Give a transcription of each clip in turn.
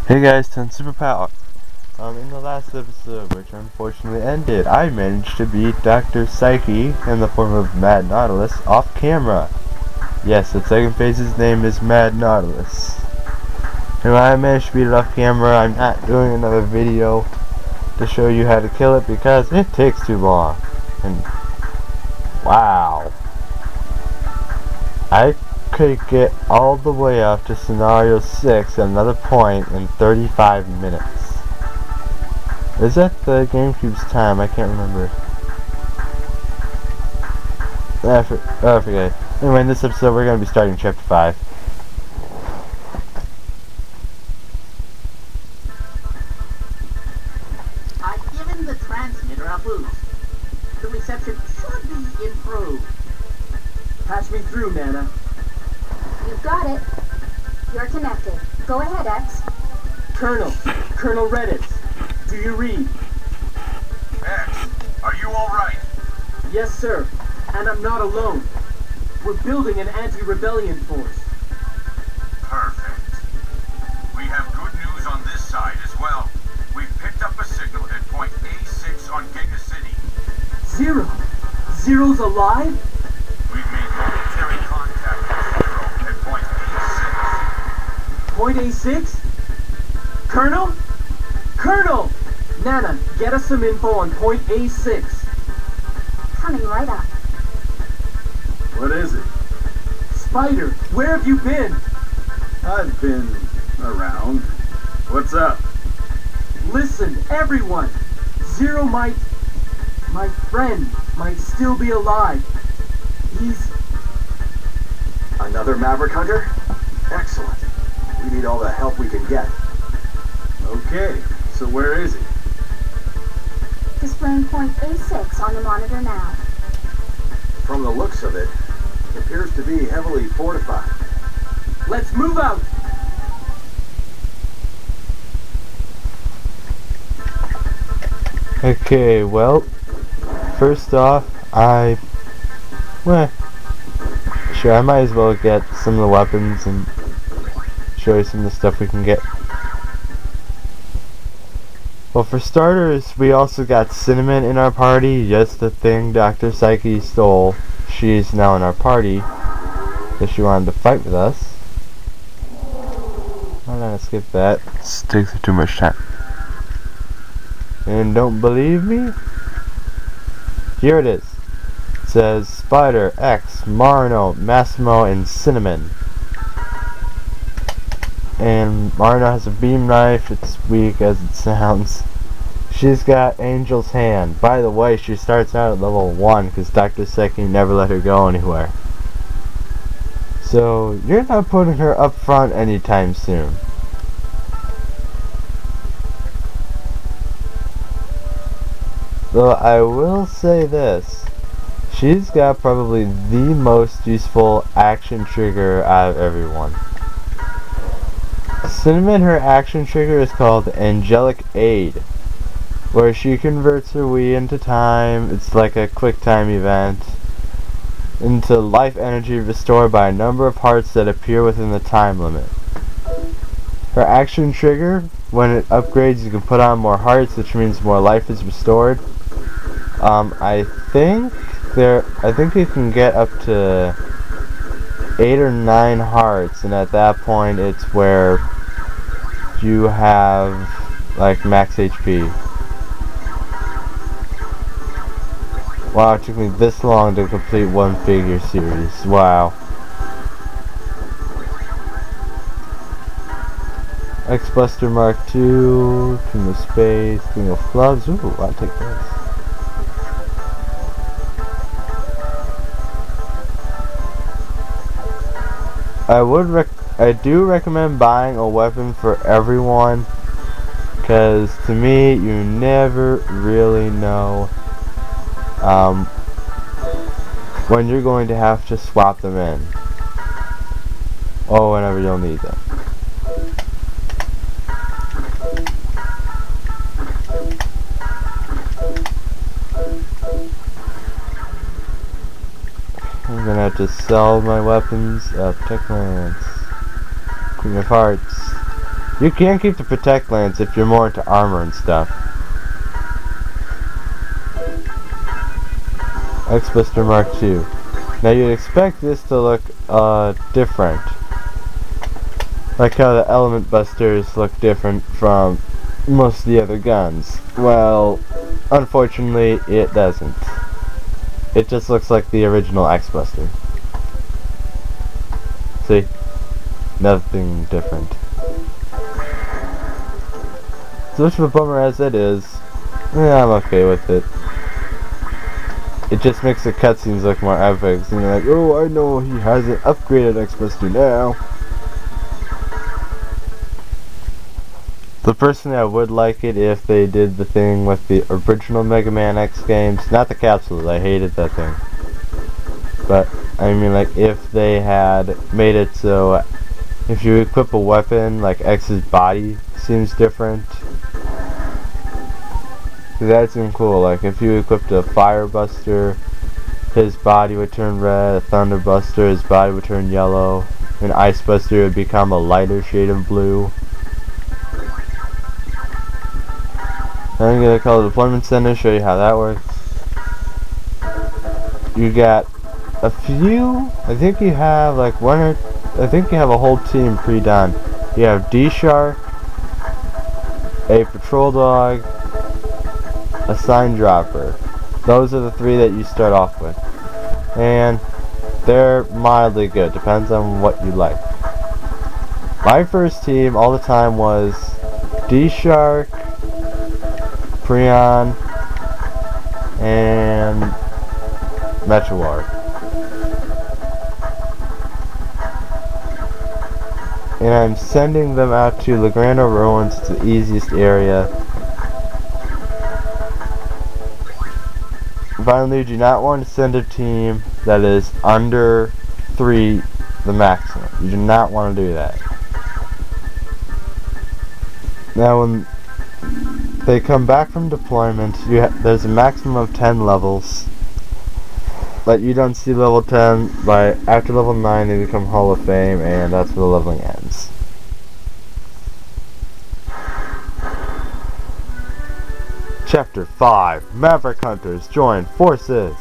Hey guys, Ten Superpower. In the last episode, which unfortunately ended, I managed to beat Dr. Psyche in the form of Mad Nautilus off camera. Yes, the second phase's name is Mad Nautilus. And when I managed to beat it off camera, I'm not doing another video to show you how to kill it because it takes too long. And wow. I could get all the way up to scenario 6 at another point in 35 minutes. Is that the GameCube's time? I can't remember. I forget. Anyway, in this episode we're going to be starting chapter 5. I've given the transmitter a boost. The reception should be improved. Patch me through, Nana. You've got it. You're connected. Go ahead, X. Colonel Reddit, do you read? X, are you alright? Yes, sir. And I'm not alone. We're building an anti-rebellion force. Perfect. We have good news on this side as well. We've picked up a signal at point A6 on Giga City. Zero? Zero's alive? We've made momentary contact with Zero at point A6. Point A6? Colonel? Colonel! Nana, get us some info on point A6. Coming right up. What is it? Spider, where have you been? I've been around. What's up? Listen, everyone. Zero my friend might still be alive. He's... Another Maverick Hunter? Excellent. We need all the help we can get. Okay, so where is he? Displaying point A6 on the monitor now. From the looks of it, it appears to be heavily fortified. Let's move out! Okay, well, first off, I might as well get some of the weapons and show you some of the stuff we can get. Well, for starters, we also got Cinnamon in our party. Yes, the thing Dr. Psyche stole. She's now in our party because she wanted to fight with us. Why not skip that? It takes too much time. And don't believe me? Here it is. It says Spider, X, Marino, Massimo, and Cinnamon. And Marino has a beam knife. It's weak as it sounds. She's got Angel's hand. By the way, she starts out at level 1 because Dr. Psyche never let her go anywhere. So you're not putting her up front anytime soon. Though I will say this. She's got probably the most useful action trigger out of everyone. Cinnamon, her action trigger is called Angelic Aid, where she converts her Wii into time. It's like a quick time event into life energy restored by a number of hearts that appear within the time limit. Her action trigger, when it upgrades, you can put on more hearts, which means more life is restored. I think you can get up to 8 or 9 hearts, and at that point it's where you have like max HP. Wow, it took me this long to complete one figure series. Wow. X-Buster Mark II, King of Space, King of Clubs. Ooh, I'll take this. I do recommend buying a weapon for everyone, because to me, you never really know when you're going to have to swap them in, or whenever you'll need them. I'm gonna have to sell my weapons. Protect Lance. Queen of Hearts. You can keep the Protect Lance if you're more into armor and stuff. X-Buster Mark II. Now you'd expect this to look different. Like how the Element Busters look different from most of the other guns. Well, unfortunately it doesn't. It just looks like the original X-Buster. See? Nothing different. So much of a bummer as it is, yeah, I'm okay with it. It just makes the cutscenes look more epic. So you're like, oh, I know he has an upgraded X-Buster now. So personally, I would like it if they did the thing with the original Mega Man X games. Not the capsules, I hated that thing. But, I mean, like, if they had made it so if you equip a weapon, like X's body seems different. That seemed cool. Like if you equipped a Fire Buster, his body would turn red. A Thunder Buster, his body would turn yellow. An Ice Buster would become a lighter shade of blue. I'm gonna call the Deployment Center, show you how that works. You got a few. I think you have like one or. I think you have a whole team pre-done. You have D-Shark, a Patrol Dog, a Sign Dropper. Those are the three that you start off with. And they're mildly good, depends on what you like. My first team all the time was D-Shark, Preon, and Metrowar. And I'm sending them out to Legrando Ruins. It's the easiest area. Finally, you do not want to send a team that is under 3 the maximum. You do not want to do that. Now when they come back from deployment, there's a maximum of 10 levels. But you don't see level 10, after level 9 they become Hall of Fame, and that's where the leveling ends. Chapter 5, Maverick Hunters join forces.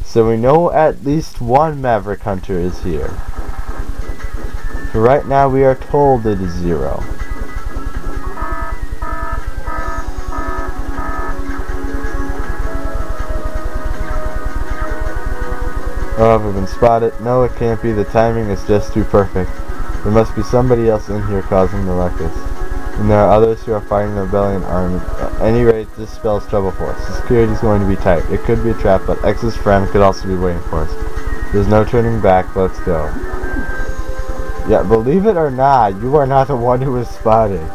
So we know at least one Maverick Hunter is here. So right now we are told it is 0. Oh, have we been spotted? No, it can't be. The timing is just too perfect. There must be somebody else in here causing the ruckus. And there are others who are fighting the rebellion army. At any rate, this spells trouble for us. The security is going to be tight. It could be a trap, but X's friend could also be waiting for us. There's no turning back. Let's go. Yeah, believe it or not, you are not the one who was spotted.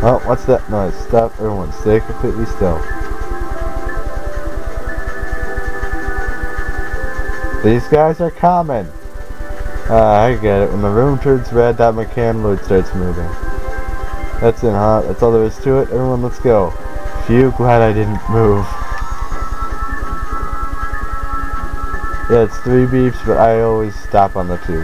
Oh, what's that noise? Stop, everyone. Stay completely still. These guys are common. I get it. When the room turns red, that McCann load starts moving. That's it, huh? That's all there is to it? Everyone, let's go. Phew, glad I didn't move. Yeah, it's 3 beeps, but I always stop on the 2.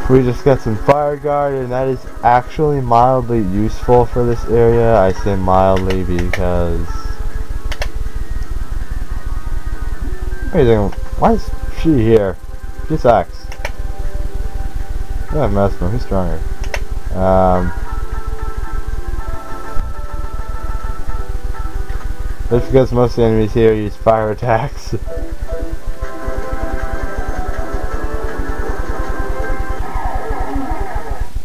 We just got some fire guard, and that is actually mildly useful for this area. I say mildly because... Why is she here? She sucks. Yeah, Mesmo, he's stronger. That's because most of the enemies here use fire attacks.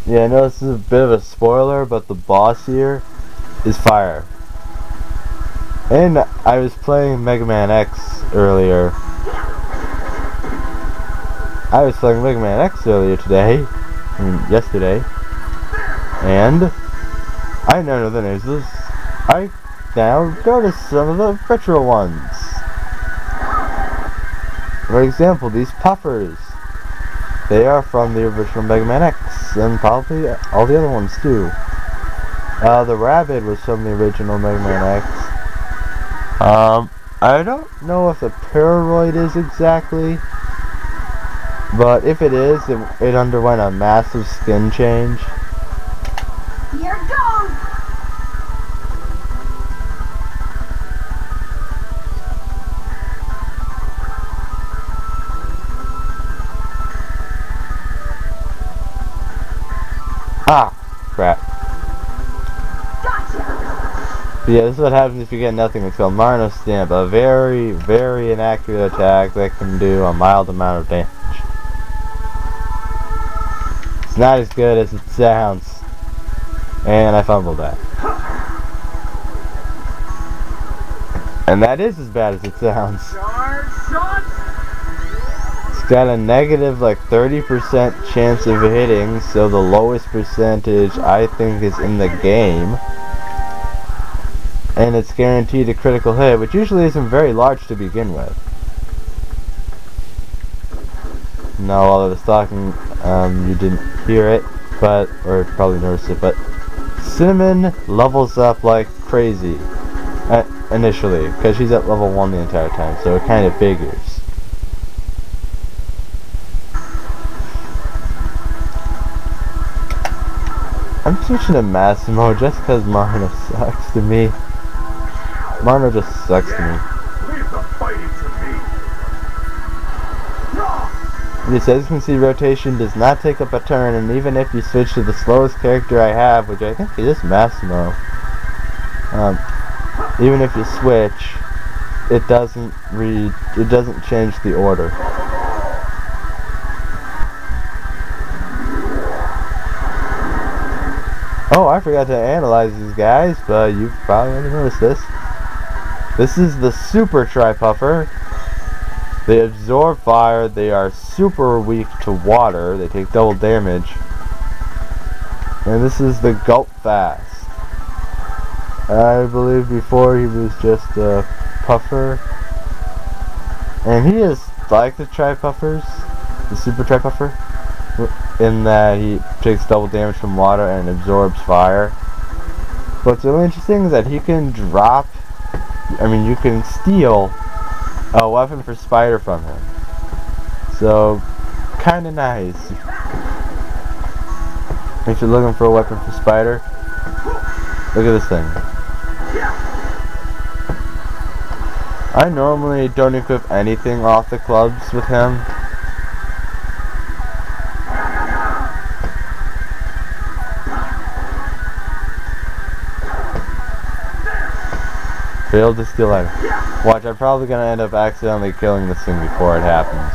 Yeah, I know this is a bit of a spoiler, but the boss here is fire. And I was playing Megaman X earlier. Today. Yesterday. And I know the names of this. I now notice some of the retro ones. For example, these puffers. They are from the original Mega Man X. and probably all the other ones too. The rabbit was from the original Mega Man X. I don't know if the Paranoid is exactly, but if it is, it underwent a massive skin change. Here goes! Ah, crap. Gotcha! But yeah, this is what happens if you get nothing. It's called Marno Stamp, a very, very inaccurate attack that can do a mild amount of damage. It's not as good as it sounds. And I fumbled that. And that is as bad as it sounds. Charge shots! It's got a negative like 30% chance of hitting, so the lowest percentage I think is in the game. And it's guaranteed a critical hit, which usually isn't very large to begin with. Now while I was talking, you didn't hear it, or probably noticed it, but Cinnamon levels up like crazy initially, because she's at level 1 the entire time, so it kind of figures. I'm switching to Massimo just because Marno sucks to me. Marno just sucks to me. Leave the fighting to me. It says you can see rotation does not take up a turn, and even if you switch to the slowest character I have, which I think is Massimo, even if you switch, it doesn't change the order. Oh, I forgot to analyze these guys, but you probably already noticed this. This is the Super Tri-Puffer. They absorb fire, they are super weak to water, they take double damage. And this is the Gulp Fast. I believe before he was just a puffer. And he is like the Tri-Puffers, the Super Tri-Puffer, in that he takes double damage from water and absorbs fire. What's really interesting is that he can you can steal a weapon for Spider from him. So, kinda nice. If you're looking for a weapon for Spider, look at this thing. I normally don't equip anything off the clubs with him. Failed to steal item. Watch, I'm probably gonna end up accidentally killing this thing before it happens.